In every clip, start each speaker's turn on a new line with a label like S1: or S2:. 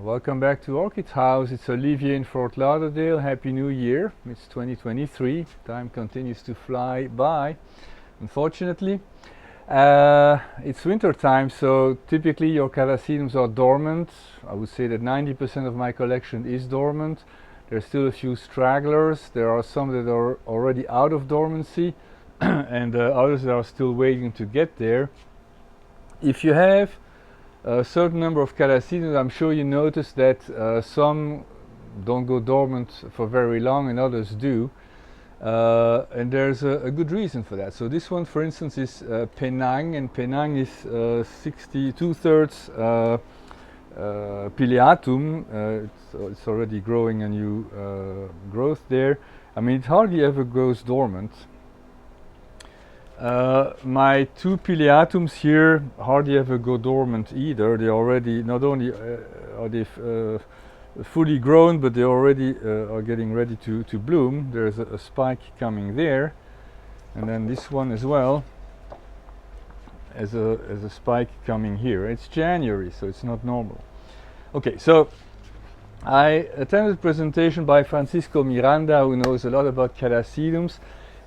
S1: Welcome back to Orchid House. It's Olivier in Fort Lauderdale. Happy New Year. It's 2023. Time continues to fly by, unfortunately. It's winter time, so typically your Catasetums are dormant. I would say that 90% of my collection is dormant. There's still a few stragglers. There are some that are already out of dormancy and others that are still waiting to get there. If you have a certain number of Catasetums, I'm sure you notice that some don't go dormant for very long and others do. And there's a good reason for that. So this one, for instance, is Penang, and Penang is 2/3 pileatum. It's already growing a new growth there. I mean, it hardly ever goes dormant. My two pileatums here hardly ever go dormant either. They already, not only are they fully grown, but they already are getting ready to bloom. There's a spike coming there, and then this one as well as a spike coming here. It's January, so it's not normal. Okay, so I attended a presentation by Francisco Miranda, who knows a lot about Catasetums,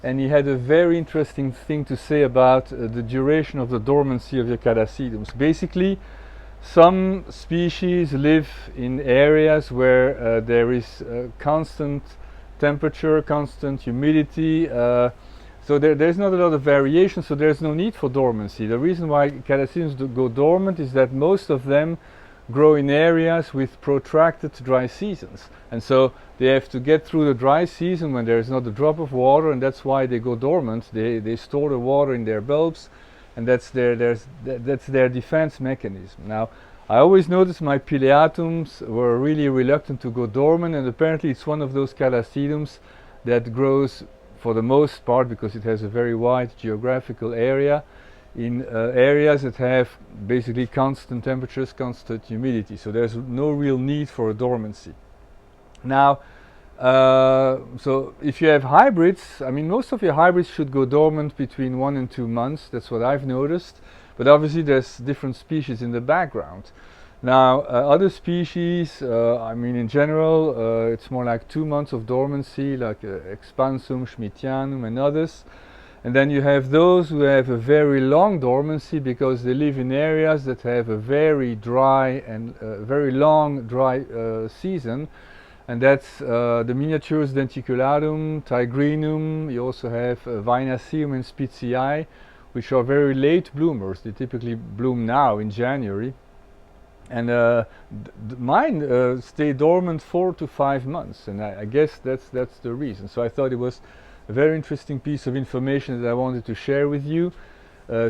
S1: and he had a very interesting thing to say about the duration of the dormancy of your Catasetums. Basically, some species live in areas where there is constant temperature, constant humidity, so there's not a lot of variation, so there's no need for dormancy. The reason why Catasetums go dormant is that most of them grow in areas with protracted dry seasons, and so they have to get through the dry season when there's not a drop of water, and that's why they go dormant. They store the water in their bulbs, and that's their defense mechanism. Now, I always noticed my pileatums were really reluctant to go dormant, and apparently it's one of those Catasetums that grows, for the most part, because it has a very wide geographical area, in areas that have basically constant temperatures, constant humidity, so there's no real need for a dormancy. Now, so if you have hybrids, I mean, most of your hybrids should go dormant between 1 and 2 months. That's what I've noticed, but obviously there's different species in the background. Now, other species, I mean, in general, it's more like 2 months of dormancy, like Expansum, Schmittianum and others. And then you have those who have a very long dormancy because they live in areas that have a very dry and very long dry season, and that's the miniatures Denticulatum, Tigrinum. You also have Vinaceum and Spizii, which are very late bloomers. They typically bloom now in January, and mine stay dormant 4 to 5 months, and I guess that's the reason. So I thought it was a very interesting piece of information that I wanted to share with you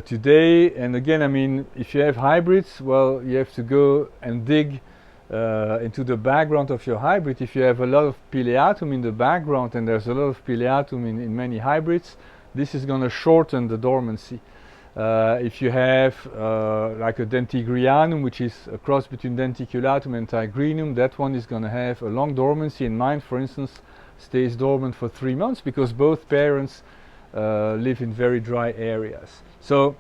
S1: today. And again, I mean, if you have hybrids, well, you have to go and dig into the background of your hybrid. If you have a lot of pileatum in the background, and there's a lot of pileatum in many hybrids, this is going to shorten the dormancy. If you have like a Dentigrianum, which is a cross between Denticulatum and Tigrinum, that one is going to have a long dormancy, and mine, for instance, stays dormant for 3 months because both parents live in very dry areas. So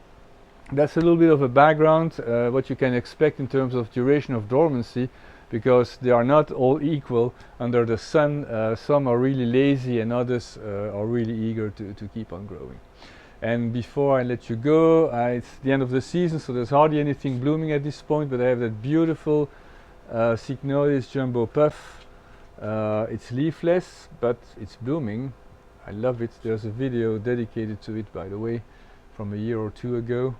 S1: that's a little bit of a background, what you can expect in terms of duration of dormancy, because they are not all equal under the sun. Some are really lazy and others are really eager to keep on growing. And before I let you go, it's the end of the season, so there's hardly anything blooming at this point, but I have that beautiful Cycnoides jumbo puff. It's leafless, but it's blooming. I love it. There's a video dedicated to it, by the way, from a year or 2 ago.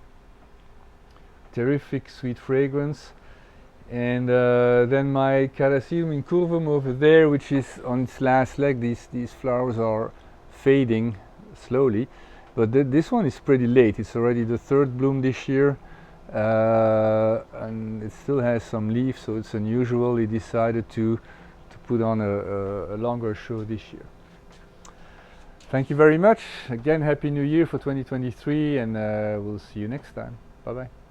S1: Terrific sweet fragrance. And then my Catasetum incurvum over there, which is on its last leg. These flowers are fading slowly, but this one is pretty late. It's already the 3rd bloom this year, and it still has some leaves, so it's unusual. He decided to put on a longer show this year. Thank you very much. Again, Happy New Year for 2023, and we'll see you next time. Bye-bye.